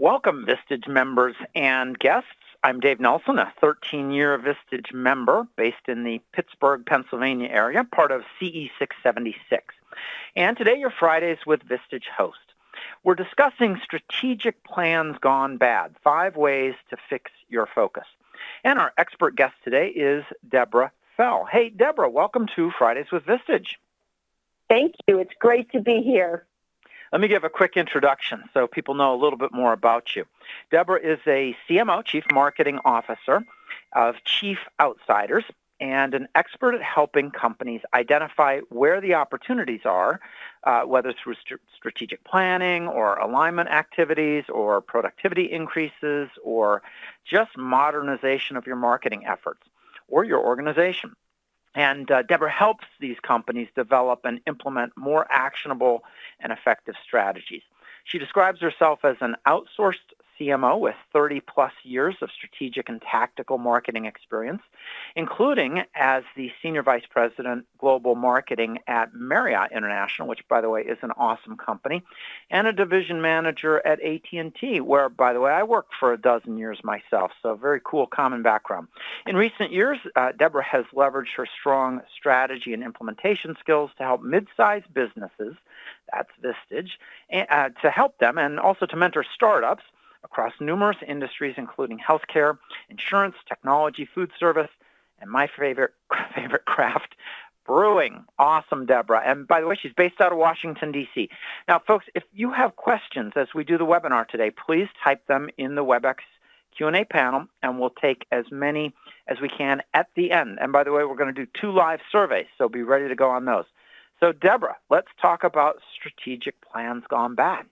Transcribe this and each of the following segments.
Welcome, Vistage members and guests. I'm Dave Nelson, a 13-year Vistage member based in the Pittsburgh, Pennsylvania area, part of CE 676. And today, your Fridays with Vistage host. We're discussing strategic plans gone bad, 5 ways to fix your focus. And our expert guest today is Deborah Fell. Hey, Deborah, welcome to Fridays with Vistage. Thank you. It's great to be here. Let me give a quick introduction so people know a little bit more about you. Deborah is a CMO, Chief Marketing Officer of Chief Outsiders, and an expert at helping companies identify where the opportunities are, whether through strategic planning or alignment activities or productivity increases or just modernization of your marketing efforts or your organization. And Deborah helps these companies develop and implement more actionable and effective strategies. She describes herself as an outsourced CMO with 30-plus years of strategic and tactical marketing experience, including as the Senior Vice President Global Marketing at Marriott International, which, by the way, is an awesome company, and a division manager at AT&T, where, by the way, I worked for 12 years myself, so very cool common background. In recent years, Deborah has leveraged her strong strategy and implementation skills to help mid-sized businesses, that's Vistage, to help them and also to mentor startups across numerous industries, including healthcare, insurance, technology, food service, and my favorite craft, brewing. Awesome, Deborah. And by the way, she's based out of Washington, D.C. Now, folks, if you have questions as we do the webinar today, please type them in the WebEx Q&A panel, and we'll take as many as we can at the end. And by the way, we're going to do 2 live surveys, so be ready to go on those. So, Deborah, let's talk about strategic plans gone bad.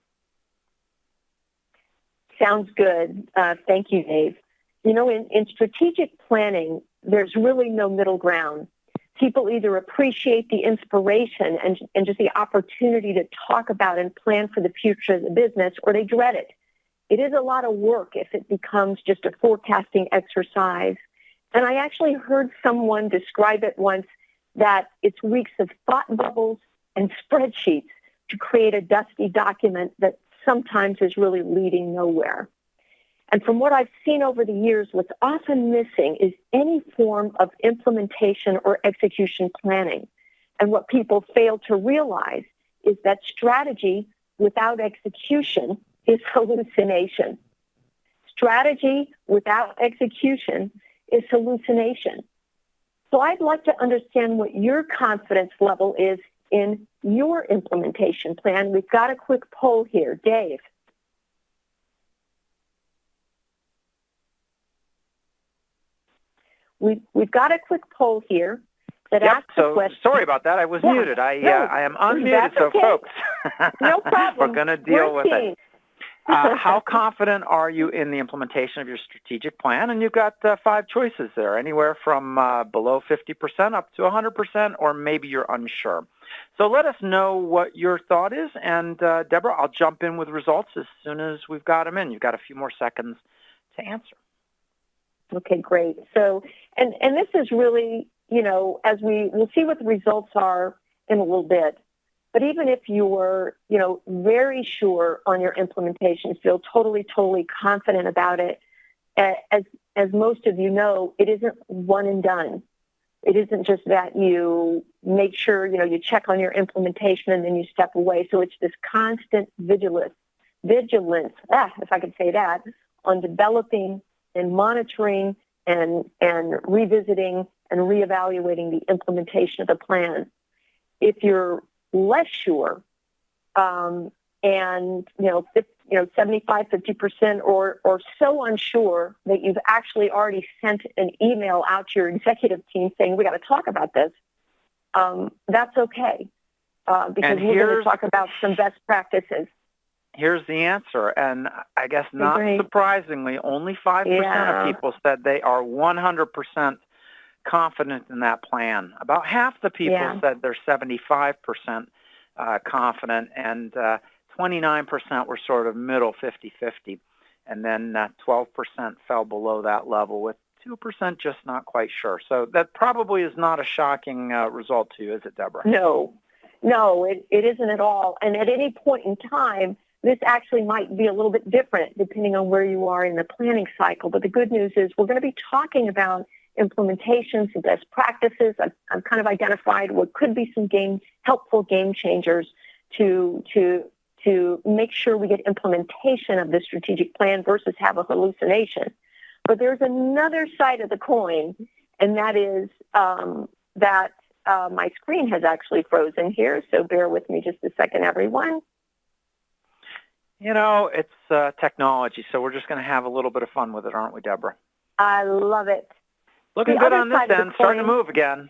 Sounds good. Thank you, Dave. You know, in strategic planning, there's really no middle ground. People either appreciate the inspiration and just the opportunity to talk about and plan for the future of the business, or they dread it. It is a lot of work if it becomes just a forecasting exercise. And I actually heard someone describe it once that it's weeks of thought bubbles and spreadsheets to create a dusty document that sometimes is really leading nowhere. And from what I've seen over the years, what's often missing is any form of implementation or execution planning. And what people fail to realize is that strategy without execution is hallucination. Strategy without execution is hallucination. So I'd like to understand what your confidence level is in your implementation plan. We've got a quick poll here. Dave. We've got a quick poll here that asks the question. Sorry about that. I was muted. I am unmuted, so okay. Folks, no problem. We're going to deal with it. How confident are you in the implementation of your strategic plan? And you've got 5 choices there, anywhere from below 50% up to 100%, or maybe you're unsure. So let us know what your thought is, and Deborah, I'll jump in with results as soon as we've got them in. You've got a few more seconds to answer. Okay, great. So, and this is really, you know, as we'll see what the results are in a little bit. But even if you were, you know, very sure on your implementation, feel totally confident about it, as most of you know, it isn't one and done. It isn't just that you make sure, you know, you check on your implementation and then you step away. So it's this constant vigilance, if I could say that, on developing and monitoring and revisiting and reevaluating the implementation of the plan. If you're less sure, and 75, 50%, or so unsure that you've actually already sent an email out to your executive team saying we got to talk about this, that's okay, because we're going to talk about some best practices. Here's the answer, and I guess not surprisingly, only 5% of people said they are 100% confident in that plan. About half the people said they're 75% confident, and 29% were sort of middle, 50-50. And then 12% fell below that level, with 2% just not quite sure. So that probably is not a shocking result to you, is it, Deborah? No, it isn't at all. And at any point in time, this actually might be a little bit different depending on where you are in the planning cycle. But the good news is we're going to be talking about implementations and best practices. I've kind of identified what could be some helpful game changers to make sure we get implementation of the strategic plan versus have a hallucination. But there's another side of the coin, and that is that my screen has actually frozen here, so bear with me just a second, everyone. It's technology, so we're just going to have a little bit of fun with it, aren't we, Deborah? I love it. Looking good on this end, starting to move again.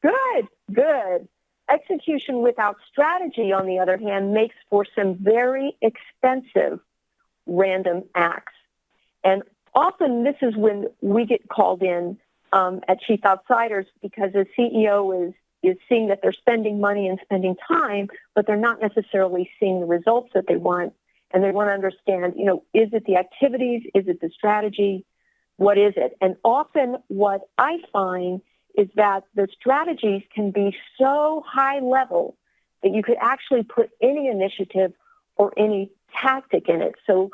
Good. Execution without strategy, on the other hand, makes for some very expensive random acts. And often this is when we get called in at Chief Outsiders, because the CEO is seeing that they're spending money and spending time, but they're not necessarily seeing the results that they want. And they want to understand, is it the activities? Is it the strategy? What is it? And often what I find is that the strategies can be so high level that you could actually put any initiative or any tactic in it. So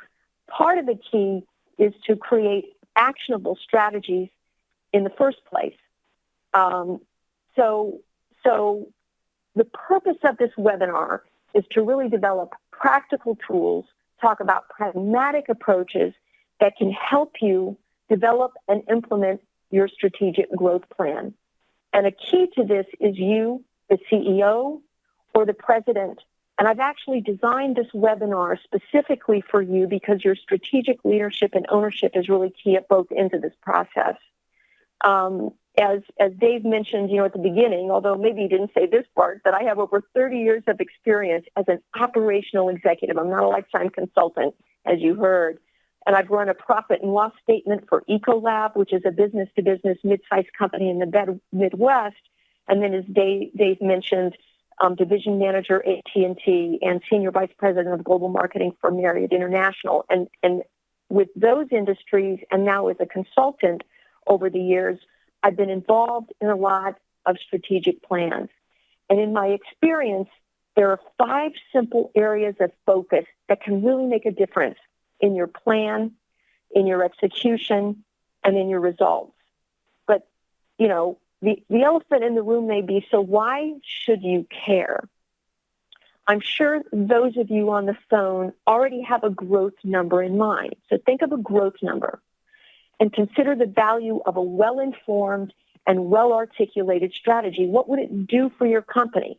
part of the key is to create actionable strategies in the first place. So the purpose of this webinar is to really develop practical tools, talk about pragmatic approaches that can help you develop and implement your strategic growth plan. And a key to this is you, the CEO, or the president. And I've actually designed this webinar specifically for you because your strategic leadership and ownership is really key at both ends of this process. As Dave mentioned, at the beginning, although maybe he didn't say this part, that I have over 30 years of experience as an operational executive. I'm not a lifetime consultant, as you heard. And I've run a profit and loss statement for Ecolab, which is a business-to-business mid-sized company in the Midwest. And then, as Dave mentioned, division manager AT&T and senior vice president of global marketing for Marriott International. And with those industries, and now as a consultant over the years, I've been involved in a lot of strategic plans. And in my experience, there are 5 simple areas of focus that can really make a difference in your plan, in your execution, and in your results. But, the elephant in the room may be, so why should you care? I'm sure those of you on the phone already have a growth number in mind. So think of a growth number and consider the value of a well-informed and well-articulated strategy. What would it do for your company?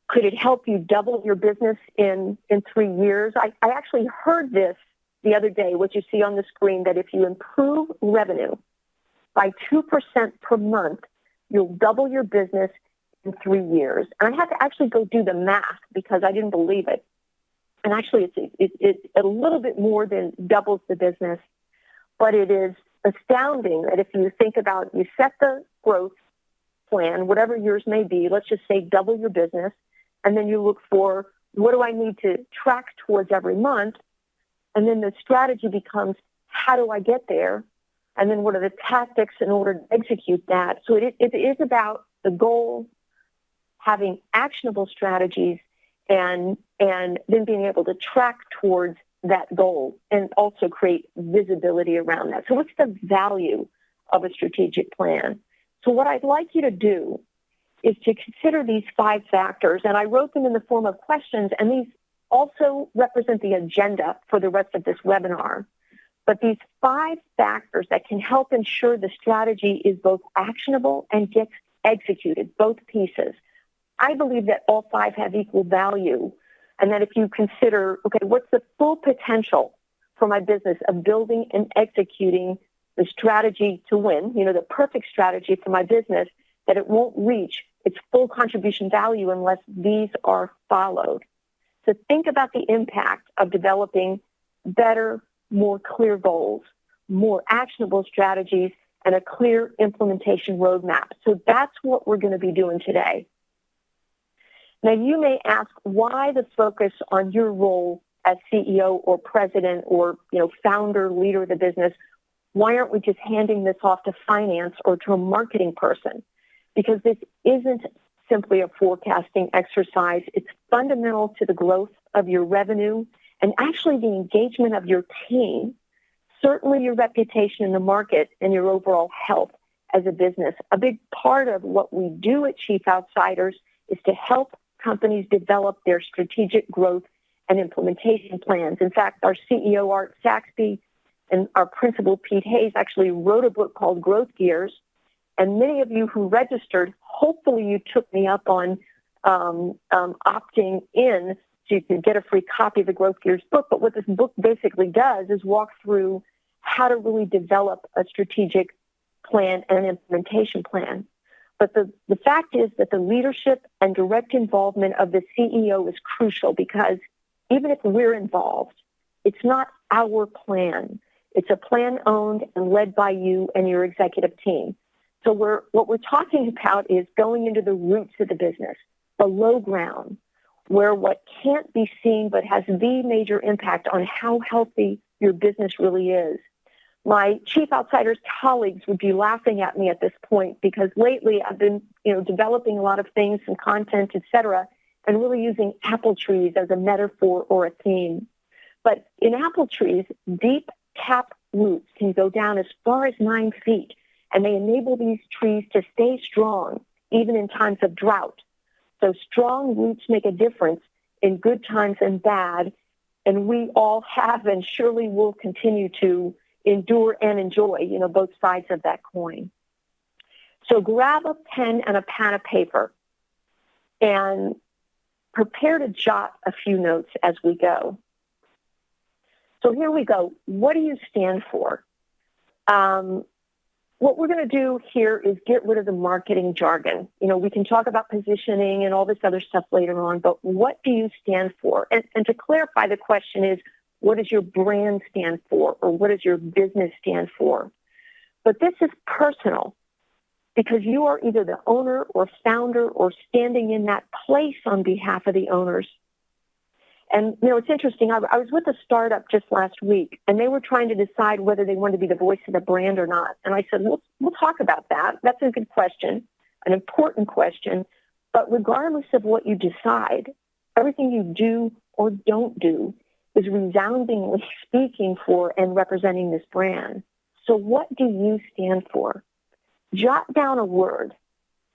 Could it help you double your business in 3 years? I actually heard this the other day, what you see on the screen, that if you improve revenue by 2% per month, you'll double your business in 3 years. And I had to actually go do the math because I didn't believe it. And actually, it's a little bit more than doubles the business. But it is astounding that if you think about, you set the growth plan, whatever yours may be, let's just say double your business, and then you look for, what do I need to track towards every month? And then the strategy becomes, how do I get there? And then what are the tactics in order to execute that? So it is about the goal, having actionable strategies, and then being able to track towards that goal and also create visibility around that. So what's the value of a strategic plan? So what I'd like you to do is to consider these 5 factors, and I wrote them in the form of questions, and these also represent the agenda for the rest of this webinar. But these 5 factors that can help ensure the strategy is both actionable and gets executed, both pieces. I believe that all 5 have equal value, and that if you consider, okay, what's the full potential for my business of building and executing the strategy to win, the perfect strategy for my business, that it won't reach its full contribution value unless these are followed. So think about the impact of developing better, more clear goals, more actionable strategies, and a clear implementation roadmap. So that's what we're going to be doing today. Now, you may ask why the focus on your role as CEO or president or, founder, leader of the business. Why aren't we just handing this off to finance or to a marketing person? Because this isn't simply a forecasting exercise. It's fundamental to the growth of your revenue and actually the engagement of your team, certainly your reputation in the market and your overall health as a business. A big part of what we do at Chief Outsiders is to help companies develop their strategic growth and implementation plans. In fact, our CEO, Art Saxby, and our principal, Pete Hayes, actually wrote a book called Growth Gears. And many of you who registered, hopefully you took me up on opting in so you can get a free copy of the Growth Gears book. But what this book basically does is walk through how to really develop a strategic plan and an implementation plan. But the fact is that the leadership and direct involvement of the CEO is crucial, because even if we're involved, it's not our plan. It's a plan owned and led by you and your executive team. So what we're talking about is going into the roots of the business, the low ground, where what can't be seen but has the major impact on how healthy your business really is. My Chief Outsiders colleagues would be laughing at me at this point, because lately I've been, developing a lot of things and content, et cetera, and really using apple trees as a metaphor or a theme. But in apple trees, deep tap roots can go down as far as 9 feet, and they enable these trees to stay strong even in times of drought. So strong roots make a difference in good times and bad, and we all have and surely will continue to endure and enjoy, both sides of that coin. So grab a pen and a pad of paper and prepare to jot a few notes as we go. So here we go. What do you stand for? What we're going to do here is get rid of the marketing jargon. We can talk about positioning and all this other stuff later on, but what do you stand for? And to clarify, the question is, what does your brand stand for, or what does your business stand for? But this is personal, because you are either the owner or founder or standing in that place on behalf of the owners. And, it's interesting. I was with a startup just last week, and they were trying to decide whether they wanted to be the voice of the brand or not. And I said, we'll talk about that. That's a good question, an important question. But regardless of what you decide, everything you do or don't do is resoundingly speaking for and representing this brand. So what do you stand for? Jot down a word,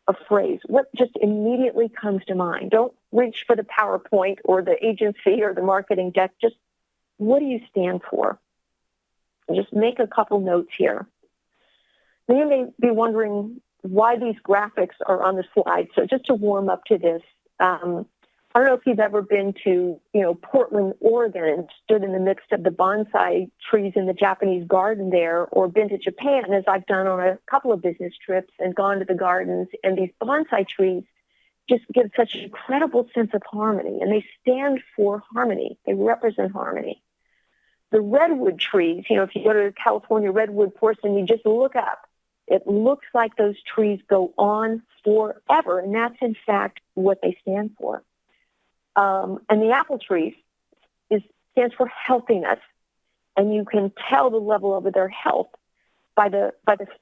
a phrase, what just immediately comes to mind. Don't reach for the PowerPoint or the agency or the marketing deck. Just what do you stand for? And just make a couple notes here. Now, you may be wondering why these graphics are on the slide. So just to warm up to this, I don't know if you've ever been to, Portland, Oregon, and stood in the midst of the bonsai trees in the Japanese garden there, or been to Japan, as I've done on a couple of business trips, and gone to the gardens. And these bonsai trees just give such an incredible sense of harmony, and they stand for harmony. They represent harmony. The redwood trees, if you go to the California redwood forest and you just look up, it looks like those trees go on forever, and that's in fact what they stand for. And the apple tree stands for healthiness, and you can tell the level of their health by the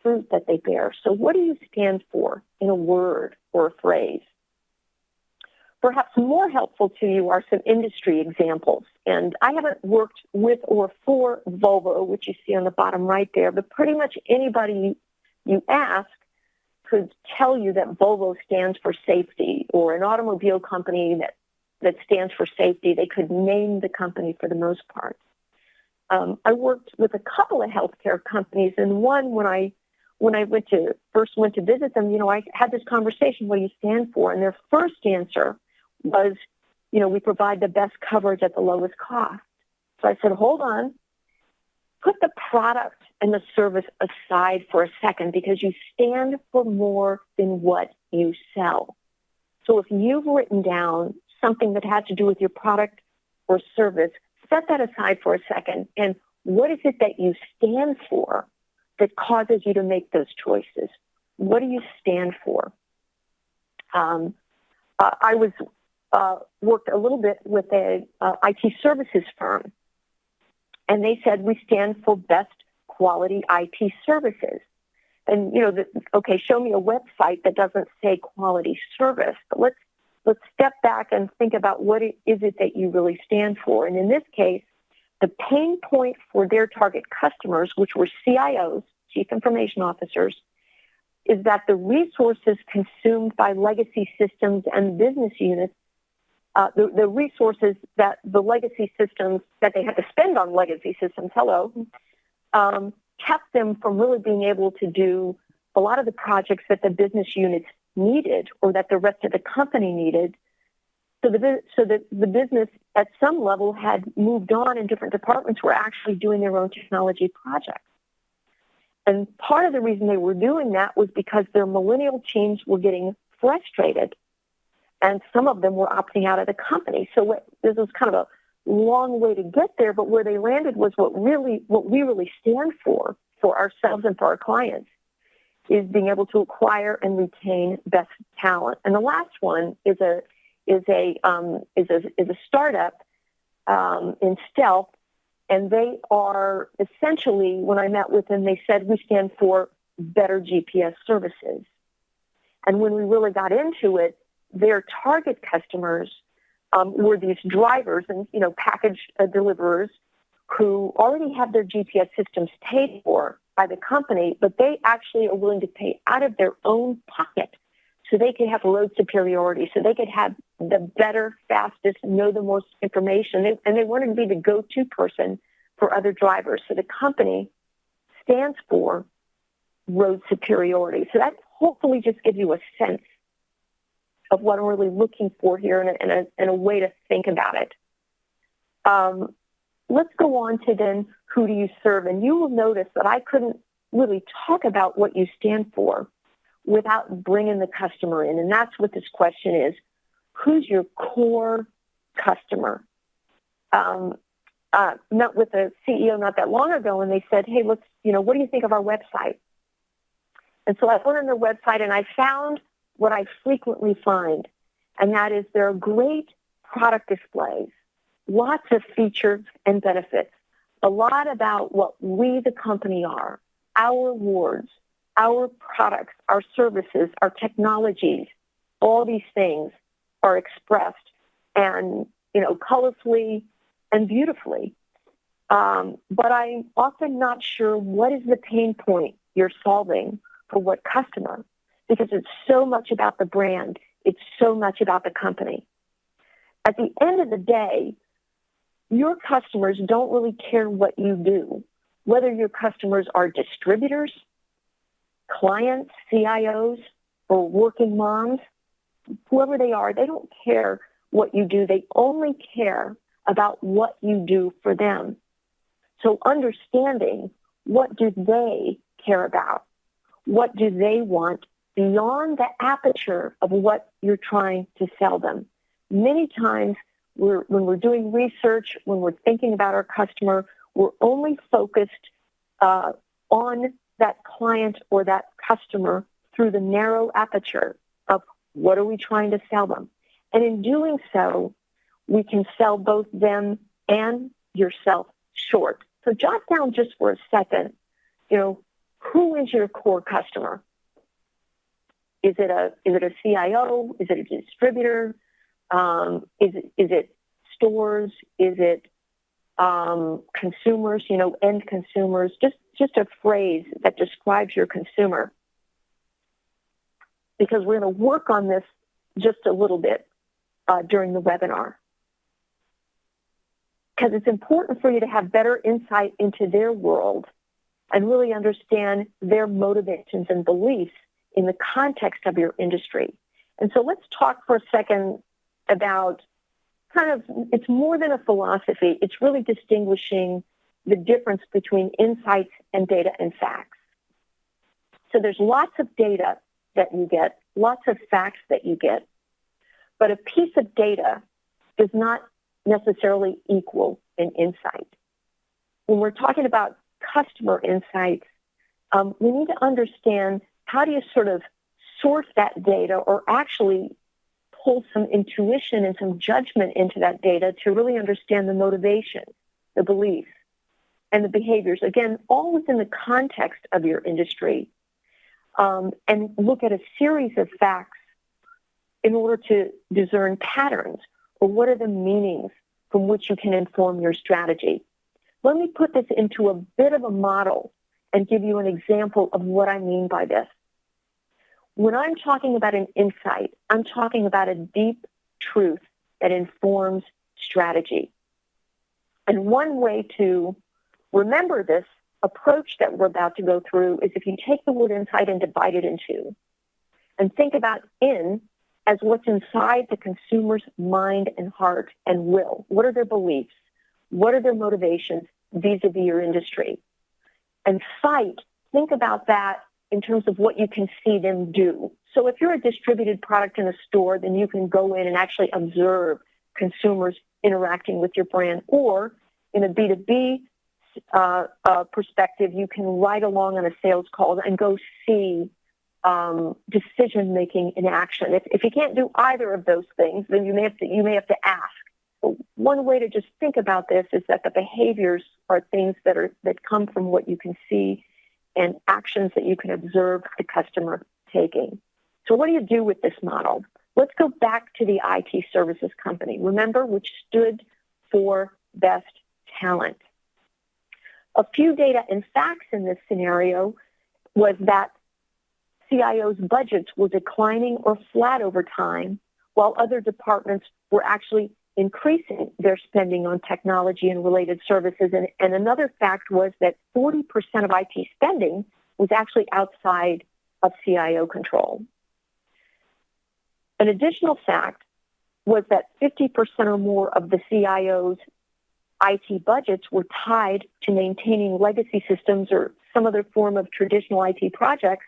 fruit that they bear. So what do you stand for in a word or a phrase? Perhaps more helpful to you are some industry examples. And I haven't worked with or for Volvo, which you see on the bottom right there, but pretty much anybody you ask could tell you that Volvo stands for safety, or an automobile company that stands for safety. They could name the company for the most part. I worked with a couple of healthcare companies, and one, when I first went to visit them, I had this conversation, what do you stand for? And their first answer was, we provide the best coverage at the lowest cost. So I said, hold on, put the product and the service aside for a second, because you stand for more than what you sell. So if you've written down something that has to do with your product or service, set that aside for a second. And what is it that you stand for that causes you to make those choices? What do you stand for? I worked a little bit with a IT services firm, and they said we stand for best quality IT services. And, show me a website that doesn't say quality service, but let's let's step back and think about what is it that you really stand for. And in this case, the pain point for their target customers, which were CIOs, Chief Information Officers, is that the resources consumed by legacy systems and business units, the resources that the legacy systems that they had to spend on legacy systems, kept them from really being able to do a lot of the projects that the business units needed or that the rest of the company needed. So that the business at some level had moved on and different departments were actually doing their own technology projects. And part of the reason they were doing that was because their millennial teams were getting frustrated, and some of them were opting out of the company. So this was kind of a long way to get there, but where they landed was what we really stand for ourselves and for our clients, is being able to acquire and retain best talent. And the last one is a startup in stealth. And they are essentially, when I met with them, they said, we stand for better GPS services. And when we really got into it, their target customers were these drivers and, package deliverers who already have their GPS systems paid for by the company, but they actually are willing to pay out of their own pocket so they could have road superiority, so they could have the better, fastest, know the most information. And they wanted to be the go-to person for other drivers. So the company stands for road superiority. So that hopefully just gives you a sense of what I'm really looking for here and a way to think about it. Let's go on to then, who do you serve? And you will notice that I couldn't really talk about what you stand for without bringing the customer in. And that's what this question is. Who's your core customer? Met with a CEO not that long ago, and they said, hey, what do you think of our website? And so I went on their website, and I found what I frequently find, and that is there are great product displays, lots of features and benefits, a lot about what we, the company, are, our awards, our products, our services, our technologies, all these things are expressed and, colorfully and beautifully. But I'm often not sure what is the pain point you're solving for what customer, because it's so much about the brand. It's so much about the company. At the end of the day, your customers don't really care what you do, whether your customers are distributors, clients, CIOs, or working moms, whoever they are, they don't care what you do. They only care about what you do for them. So understanding what do they care about, what do they want beyond the aperture of what you're trying to sell them. Many times when we're doing research, when we're thinking about our customer, we're only focused on that client or that customer through the narrow aperture of what are we trying to sell them. And in doing so, we can sell both them and yourself short. So jot down just for a second, who is your core customer? Is it a CIO? Is it a distributor? Is it stores? Is it consumers? End consumers. Just a phrase that describes your consumer. Because we're going to work on this just a little bit during the webinar. Because it's important for you to have better insight into their world and really understand their motivations and beliefs in the context of your industry. And so let's talk for a second about it's more than a philosophy. It's really distinguishing the difference between insights and data and facts. So there's lots of data that you get, lots of facts that you get, but a piece of data does not necessarily equal an insight. When we're talking about customer insights, we need to understand how do you sort of source that data or actually pull some intuition and some judgment into that data to really understand the motivation, the beliefs, and the behaviors. Again, all within the context of your industry, and look at a series of facts in order to discern patterns, or what are the meanings from which you can inform your strategy? Let me put this into a bit of a model and give you an example of what I mean by this. When I'm talking about an insight, I'm talking about a deep truth that informs strategy. And one way to remember this approach that we're about to go through is if you take the word insight and divide it in two, and think about in as what's inside the consumer's mind and heart and will. What are their beliefs? What are their motivations vis-a-vis your industry? And sight, think about that in terms of what you can see them do. So if you're a distributed product in a store, then you can go in and actually observe consumers interacting with your brand. Or in a B2B perspective, you can ride along on a sales call and go see decision-making in action. If you can't do either of those things, then you may have to ask. But one way to just think about this is that the behaviors are things that come from what you can see and actions that you can observe the customer taking. So what do you do with this model? Let's go back to the IT services company, remember, which stood for best talent. A few data and facts in this scenario was that CIOs' budgets were declining or flat over time, while other departments were actually increasing their spending on technology and related services. And another fact was that 40% of IT spending was actually outside of CIO control. An additional fact was that 50% or more of the CIO's IT budgets were tied to maintaining legacy systems or some other form of traditional IT projects.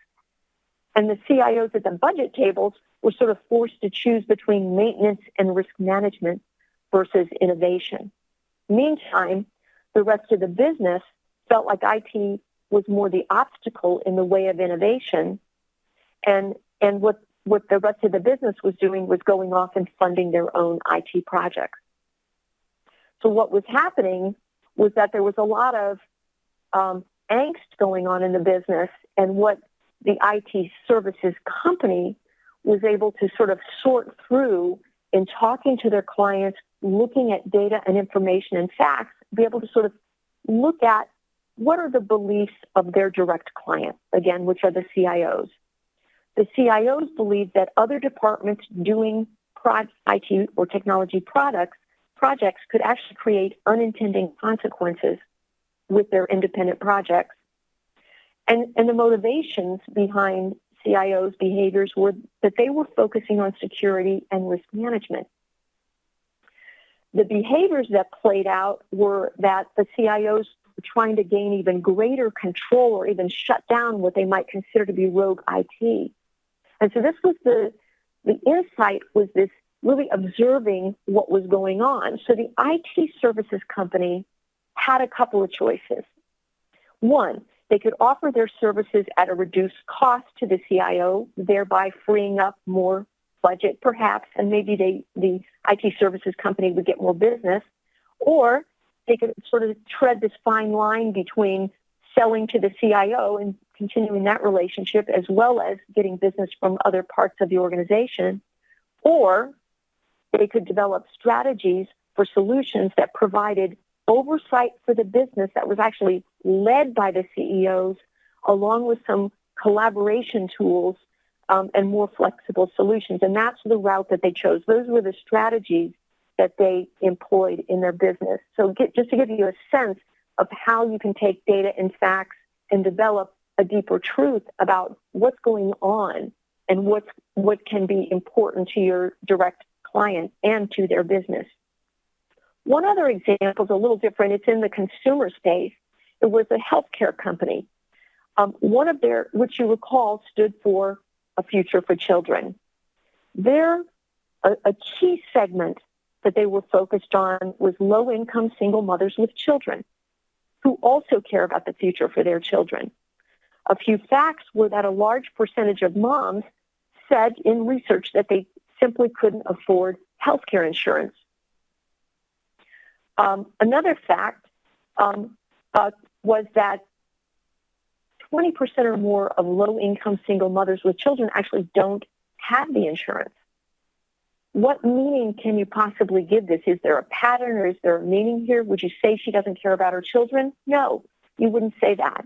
And the CIOs at the budget tables were sort of forced to choose between maintenance and risk management versus innovation. Meantime, the rest of the business felt like IT was more the obstacle in the way of innovation, and what the rest of the business was doing was going off and funding their own IT projects. So what was happening was that there was a lot of angst going on in the business, and what the IT services company was able to sort of sort through in talking to their clients, looking at data and information and facts, be able to sort of look at what are the beliefs of their direct client, again, which are the CIOs. The CIOs believe that other departments doing IT or technology projects could actually create unintended consequences with their independent projects. And the motivations behind CIOs' behaviors were that they were focusing on security and risk management. The behaviors that played out were that the CIOs were trying to gain even greater control or even shut down what they might consider to be rogue IT. And so this was the insight was this really observing what was going on. So the IT services company had a couple of choices. One, they could offer their services at a reduced cost to the CIO, thereby freeing up more budget perhaps, and maybe the IT services company would get more business. Or they could sort of tread this fine line between selling to the CIO and continuing that relationship as well as getting business from other parts of the organization. Or they could develop strategies for solutions that provided oversight for the business that was actually led by the CEOs, along with some collaboration tools and more flexible solutions. And that's the route that they chose. Those were the strategies that they employed in their business. So just to give you a sense of how you can take data and facts and develop a deeper truth about what's going on and what can be important to your direct client and to their business. One other example is a little different. It's in the consumer space. It was a healthcare company. One of their, which you recall, stood for A Future for Children. A key segment that they were focused on was low-income single mothers with children who also care about the future for their children. A few facts were that a large percentage of moms said in research that they simply couldn't afford healthcare insurance. Another fact was that 20% or more of low-income single mothers with children actually don't have the insurance. what meaning can you possibly give this? Is there a pattern or is there a meaning here? Would you say she doesn't care about her children? No, you wouldn't say that.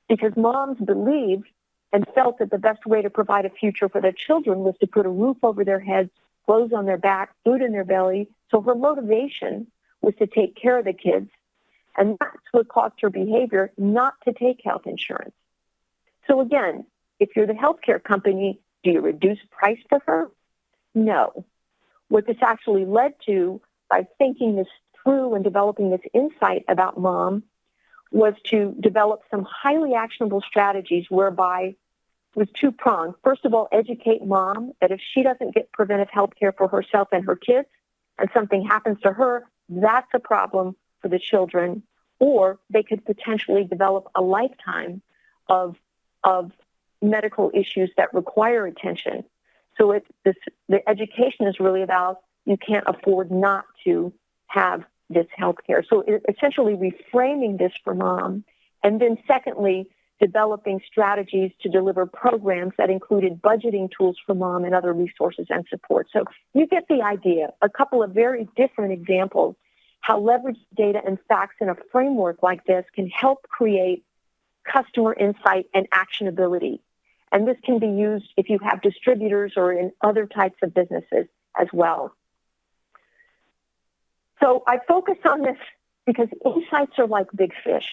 Because moms believed and felt that the best way to provide a future for their children was to put a roof over their heads, clothes on their back, food in their belly. So her motivation was to take care of the kids. And that's what caused her behavior not to take health insurance. So again, if you're the healthcare company, do you reduce price for her? No. What this actually led to, by thinking this through and developing this insight about mom, was to develop some highly actionable strategies whereby it was two-pronged. First of all, educate mom that if she doesn't get preventive health care for herself and her kids and something happens to her, that's a problem for the children, or they could potentially develop a lifetime of medical issues that require attention. So the education is really about you can't afford not to have this health care. So essentially reframing this for mom. And then secondly, developing strategies to deliver programs that included budgeting tools for mom and other resources and support. So you get the idea. A couple of very different examples how leverage data and facts in a framework like this can help create customer insight and actionability. And this can be used if you have distributors or in other types of businesses as well. So I focus on this because insights are like big fish.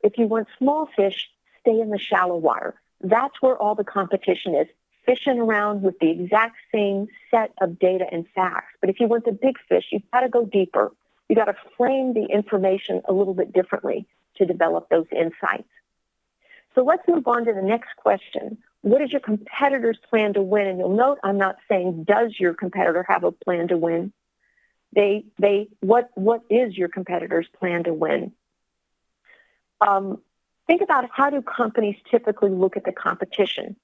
If you want small fish, stay in the shallow water. That's where all the competition is, fishing around with the exact same set of data and facts. But if you want the big fish, you've got to go deeper. You've got to frame the information a little bit differently to develop those insights. So let's move on to the next question. What is your competitor's plan to win? And you'll note I'm not saying, does your competitor have a plan to win? What is your competitor's plan to win? Think about how do companies typically look at the competition?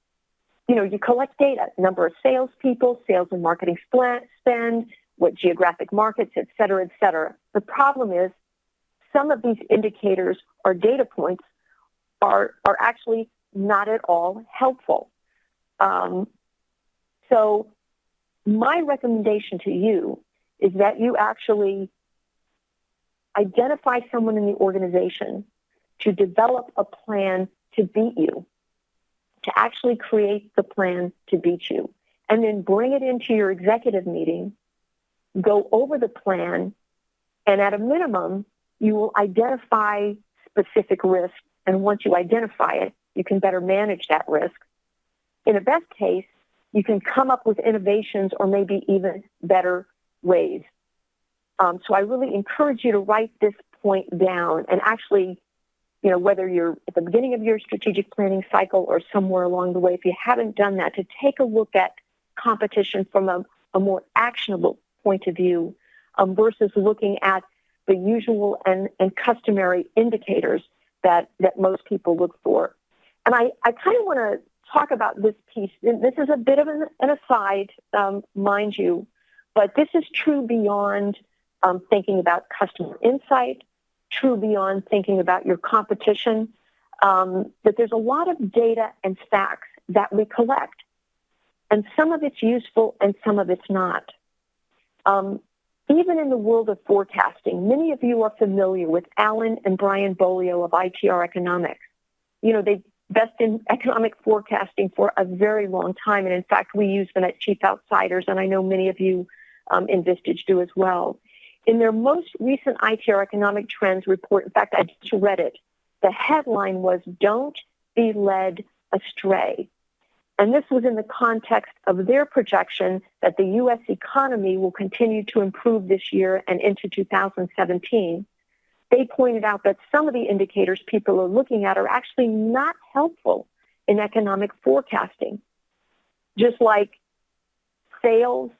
You know, you collect data, number of salespeople, sales and marketing spend, what geographic markets, et cetera, et cetera. The problem is some of these indicators or data points are actually not at all helpful. So my recommendation to you is that you actually identify someone in the organization to develop a plan to beat you, to actually create the plan to beat you, and then bring it into your executive meeting, go over the plan, and at a minimum, you will identify specific risks, and once you identify it, you can better manage that risk. In a best case, you can come up with innovations or maybe even better ways. So I really encourage you to write this point down and actually, you know, whether you're at the beginning of your strategic planning cycle or somewhere along the way, if you haven't done that, to take a look at competition from a more actionable point of view versus looking at the usual and customary indicators that most people look for. And I kind of want to talk about this piece. This is a bit of an aside, mind you, but this is true beyond thinking about customer insight, true beyond thinking about your competition, that there's a lot of data and facts that we collect. And some of it's useful and some of it's not. Even in the world of forecasting, many of you are familiar with Alan and Brian Bolio of ITR Economics. You know, they've been in economic forecasting for a very long time. And in fact, we use them at Chief Outsiders, and I know many of you in Vistage do as well. In their most recent ITR Economic Trends report, in fact, I just read it, the headline was, "Don't be led astray." And this was in the context of their projection that the U.S. economy will continue to improve this year and into 2017. They pointed out that some of the indicators people are looking at are actually not helpful in economic forecasting, just like sales,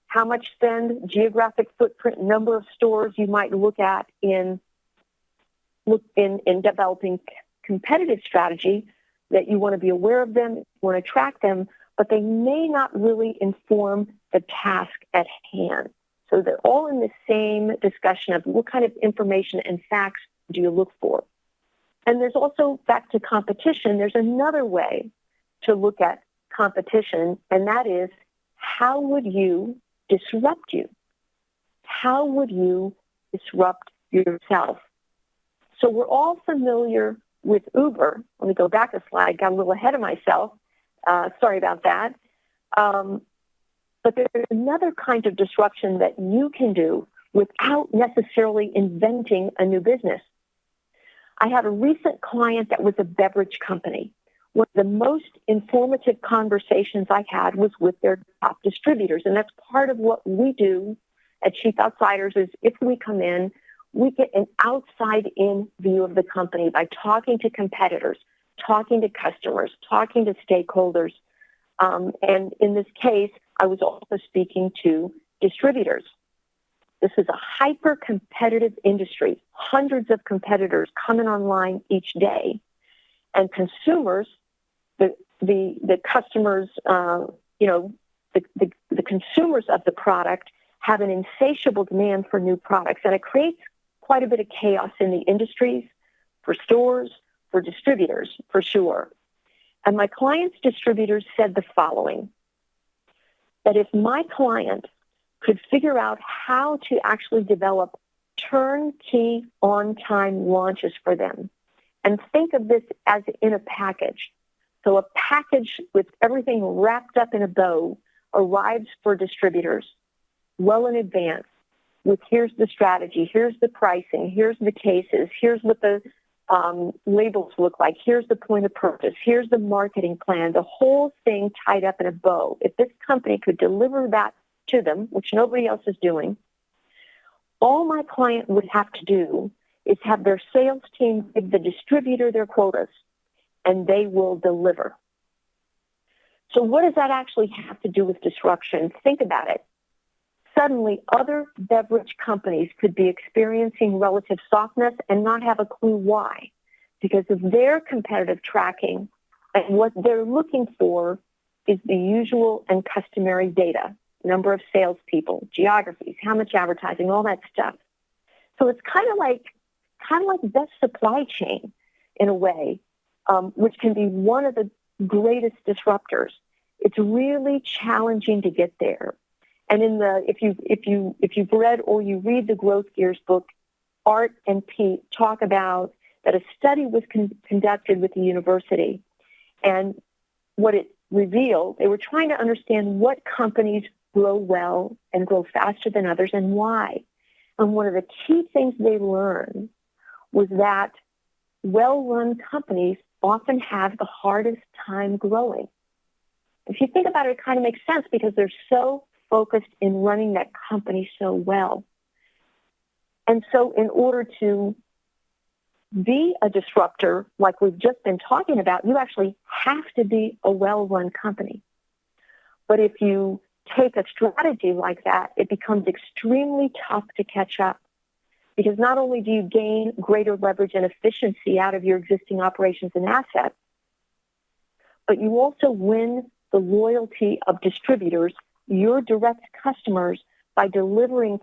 how much spend, geographic footprint, number of stores you might look at in developing competitive strategy, that you want to be aware of them, you want to track them, but they may not really inform the task at hand. So they're all in the same discussion of what kind of information and facts do you look for. And there's also, back to competition, there's another way to look at competition, and that is, how would you disrupt you? How would you disrupt yourself? So we're all familiar with Uber. Let me go back a slide. Got a little ahead of myself. Sorry about that. But there's another kind of disruption that you can do without necessarily inventing a new business. I had a recent client that was a beverage company. One of the most informative conversations I had was with their top distributors. And that's part of what we do at Chief Outsiders is if we come in, we get an outside-in view of the company by talking to competitors, talking to customers, talking to stakeholders. And in this case, I was also speaking to distributors. This is a hyper-competitive industry, hundreds of competitors coming online each day. And consumers, the customers, the consumers of the product have an insatiable demand for new products. And it creates quite a bit of chaos in the industries, for stores, for distributors, for sure. And my client's distributors said the following, that if my client could figure out how to actually develop turnkey on-time launches for them, and think of this as in a package. So a package with everything wrapped up in a bow arrives for distributors well in advance with here's the strategy, here's the pricing, here's the cases, here's what the labels look like, here's the point of purchase, here's the marketing plan, the whole thing tied up in a bow. If this company could deliver that to them, which nobody else is doing, all my client would have to do is have their sales team give the distributor their quotas, and they will deliver. So what does that actually have to do with disruption? Think about it. Suddenly, other beverage companies could be experiencing relative softness and not have a clue why, because of their competitive tracking, and what they're looking for is the usual and customary data, number of salespeople, geographies, how much advertising, all that stuff. So it's kind of like best supply chain in a way, which can be one of the greatest disruptors. It's really challenging to get there. And if you've read or you read the Growth Gears book, Art and Pete talk about that a study was conducted with the university, and what it revealed, they were trying to understand what companies grow well and grow faster than others and why. And one of the key things they learned was that well-run companies often have the hardest time growing. If you think about it, it kind of makes sense because they're so focused in running that company so well. And so in order to be a disruptor, like we've just been talking about, you actually have to be a well-run company. But if you take a strategy like that, it becomes extremely tough to catch up, because not only do you gain greater leverage and efficiency out of your existing operations and assets, but you also win the loyalty of distributors, your direct customers, by delivering